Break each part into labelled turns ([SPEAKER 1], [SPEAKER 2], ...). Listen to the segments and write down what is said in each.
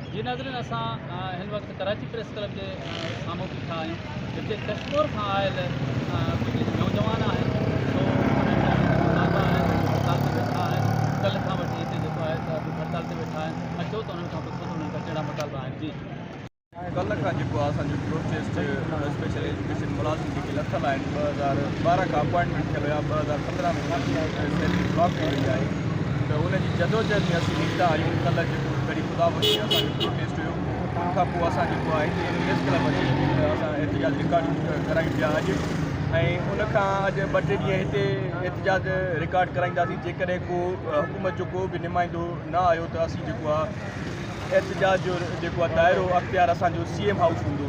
[SPEAKER 1] जी नाज़रीन, असां हिन वक़्तु कराची प्रेस क्लब जे साम्हूं बीठा आहियूं। हिते कश्मीर खां आयल कुझु नौजवान आहिनि, सो मुतालबा आहिनि, हड़ताल ते वेठा आहिनि। कल्ह खां वठी हिते जेको आहे त हड़ताल ते वेठा आहिनि। अचो त उन्हनि खां पुछो त उन्हनि खां कहिड़ा मुतालबा आहिनि। जी
[SPEAKER 2] कल्ह खां जेको आहे असांजो प्रोटेस्ट स्पेशल एजुकेशन मुलाज़िम जेके लथल आहिनि 2012 खां अपॉइंटमेंट थियल हुया, 2015 में सैलरी ब्लॉक कई वई आहे, त उनजी जदोजहद में असीं निकिता आहियूं। कल्ह जेको कड़ी ख़ुदा वठी असांजो प्रोटेस्ट हुयो, उनखां पोइ असां जेको आहे हिते प्रेस क्लब अची असां एहतिजाज रिकॉर्डिंग करायूं पिया अॼु, ऐं उनखां अॼु 2-3 ॾींहं हिते एहतिजाज रिकॉर्ड कराईंदासीं। जेकॾहिं को हुकूमत जो को बि नुमाइंदो न आयो त असीं जेको आहे एहतिजाज जो जेको आहे दाइरो अख़्तियार असांजो CM हाउस हूंदो।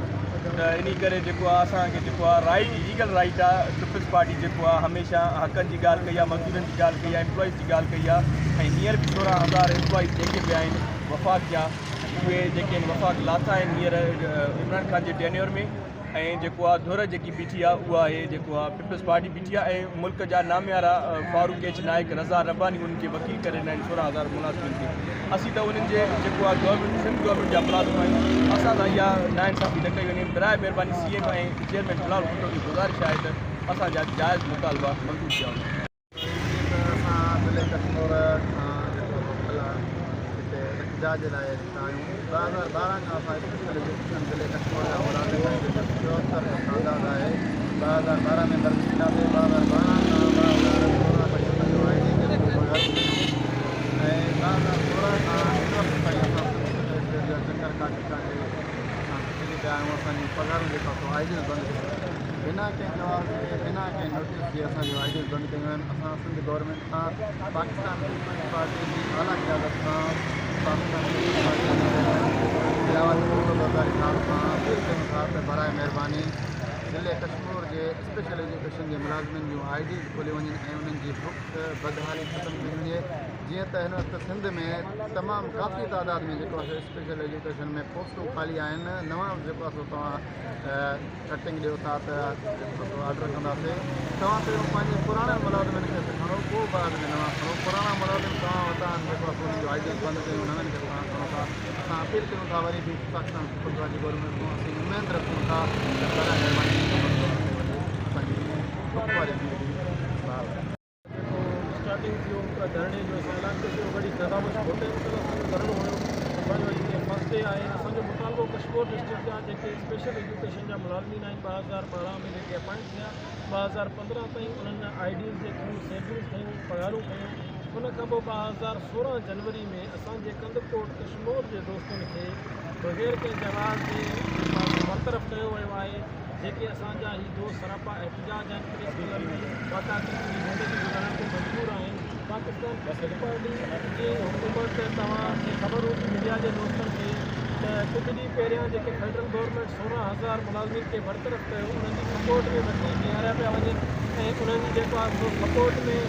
[SPEAKER 2] त इन करे जेको आहे असांखे जेको आहे राइट, लीगल राइट आहे। पीपल्स पार्टी जेको आहे हमेशह हक़नि जी ॻाल्हि कई आहे, मज़दूरनि जी ॻाल्हि कई आहे, एम्प्लॉइज़ जी ॻाल्हि कई आहे, ऐं हींअर बि 16,000 एम्प्लॉइज़ जेके बि आहिनि वफ़ाक़ जा, उहे जेके आहिनि वफ़ाक़ लाथा आहिनि हींअर इमरान ख़ान जे टेन्योर में। ऐं जेको आहे धुर जेकी बीठी आहे उहा आहे जेको आहे पीपल्स पार्टी बीठी आहे, ऐं मुल्क जा नामियारा फारूक एच नाइक, रज़ा रब्बानी उन्हनि खे वकील करे ॾिना आहिनि 16,000 मुलाज़िमनि खे। असीं त उन्हनि जे जेको आहे गवर्नमेंट, सिंध गवर्नमेंट जा मुलाज़िम आहियूं। असां सां इहा नाइंसाफ़ी न कई वञे। बराए महिरबानी CM ऐं चेयरमैन बिलाल भुट्टो जी गुज़ारिश आहे त असांजा जाइज़ मुतालबा मंज़ूर कया वञनि।
[SPEAKER 3] एहतिजाज जे लाइ निकिता आहियूं। 2012 खां असां स्पेशल एजुकेशन ज़िले कश्मीर जा मुलाज़िम आहियूं, 74 जो तादाद आहे। 2012 में भर्ती थियासीं। 2012 खां 2016 ताईं असांजो ID जेको पघार ऐं 2016 खां हिन वक़्तु ताईं असां स्टेट जा चकर काटे काटे असां थी पिया आहियूं। असांजी पघारूं जेका सो ID बंदि कयूं बिना कंहिं जवाब जे, बिना कंहिं नोटिस जे असांजो ID बंदि कयूं आहिनि। असां सिंध गवर्नमेंट खां पाकिस्तान पीपल्स पार्टी जी आला क़यादत खां पाकिस्तान पीपल्स पार्टी बिलावल भुट्टो बरदारी साहब खां अपील कयूं था त बराए महिरबानी ज़िले कश्मीर जे स्पेशल एजुकेशन जे मुलाज़िमनि जूं IDs खोले वञनि ऐं उन्हनि जी बुक्स बदहाली ख़तमु कई वञे। जीअं त हिन वक़्तु सिंध में तमामु काफ़ी तादाद में जेको आहे स्पेशल एजुकेशन में पोस्टूं ख़ाली आहिनि। नवां जेको आहे सो तव्हां कटिंग ॾियो था त जेको सो ऑर्डर कंदासीं। तव्हां पहिरियों पंहिंजे पुराणे मुलाज़िमनि खे खणो, पोइ बाद में नवां खणो। पुराणा मुलाज़िम तव्हां वटां जेको आहे उन्हनि जो IDs बंदि कयूं, नवनि खे तव्हां खणो था। असां अपील कयूं था वरी बि पाकिस्तान पीपल्स पार्टी गवर्नमेंट खां असीं उमेद रखूं था त बराए महिरबानी असांजी दुख वारी ज़िंदगी
[SPEAKER 4] जेको स्टार्टिंग थियो धरणे जो असां ऐलान कयोसीं, वरी क़दामत होते असांजो धरणो हुयो। पंहिंजो जीअं फर्स्ट डे आहे। असांजो मुतालबो कश्मीर डिस्ट्रिक्ट जा जेके स्पेशल एजुकेशन जा मुलाज़िमीन आहिनि 2012 में जेके अपॉइंट थिया, 2015 ताईं उन्हनि IDs जेकियूं सैलरियूं खयूं, पघारूं खयूं। उन खां पोइ 2016 जनवरी में असांजे कंदकोट कश्मीर जे दोस्तनि खे बग़ैर कंहिं जवाब जे बरतरफ़ कयो वियो आहे। जेके असांजा ही दोस्त सरापा एहतिजाज आहिनि प्रेस क्लब में बाक़ाइदा ज़िंदगी गुज़ारण ते मजबूर आहिनि। पाकिस्तान पीपल्स पार्टी जी हुकूमत तव्हांखे ख़बर हुई मीडिया जे दोस्तनि खे त कुझु ॾींहं पहिरियां जेके फेडरल गवर्नमेंट 16,000 मुलाज़िमिन खे बरतरफ़ कयो, उन्हनि जी सपोर्ट में वकील बीहारिया पिया वञनि ऐं उन्हनि जी जेको आहे सो सपोर्ट में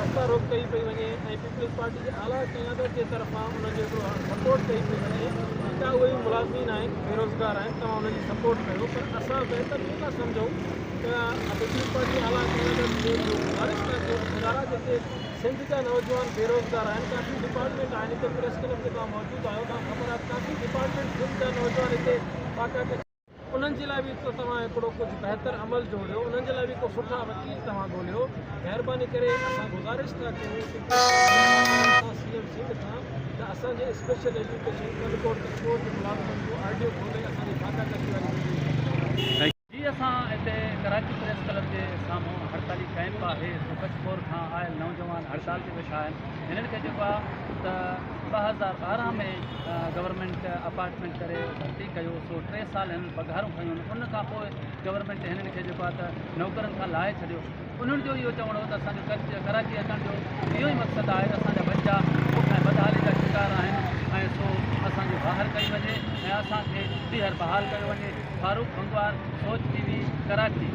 [SPEAKER 4] रस्ता रोक कई पई वञे ऐं पीपल्स पार्टी जे आला क़यादत जे तरफ़ां उनजो हिकिड़ो सपोर्ट कई पई वञे त उहे मुलाज़िमीन आहिनि, बेरोज़गार आहिनि, तव्हां उन्हनि जी सपोर्ट कयो। पर असां बहितर इहो था सम्झूं त पीपल्स पार्टी आला क़यादत जो गुज़ारिश था कयूं गुज़ारा जेके सिंध जा नौजवान बेरोज़गार आहिनि। काफ़ी डिपार्टमेंट आहिनि हिते प्रेस क्लब ते तव्हां मौजूदु आहियो, तव्हां ख़बर आहे काफ़ी डिपार्टमेंट सिंध जा नौजवान हिते बाक़ाइदा उन्हनि जे लाइ बि तव्हां हिकिड़ो कुझु बहितर अमल जोड़ियो, उन्हनि जे लाइ बि को सुठा वकील तव्हां ॻोल्हियो। महिरबानी करे असां गुज़ारिश था कयूं CM सिंध खां त असांजे स्पेशल एजुकेशन कंदकोट कश्मीर जे मुलाज़िमनि जो IDO खोले असांजी बाक़ाइदा वारी।
[SPEAKER 1] जी असां हिते कराची प्रेस क्लब जे साम्हूं हड़ताली कैंप आहे, सो कश्मीर खां आयल नौजवान हड़ताल ते वेठा आहिनि। हिननि खे जेको आहे त 2012 में गवर्नमेंट अपार्टमेंट करे भर्ती कयो, सो 3 साल हिननि पघारूं खयूं। उन खां पोइ गवर्नमेंट हिननि खे जेको आहे त नौकरनि खां लाहे छॾियो। उन्हनि जो इहो चवणो हो त असांजो कराची अचण जो इहो ई मक़सदु आहे त असांजा बच्चा बुख ऐं बदहाली जा शिकार आहिनि ऐं सो असांजो ॿाहिरि कई वञे ऐं असांखे ॿीहर बहाल कयो वञे। फारूक भंगवार, सोच TV, कराची।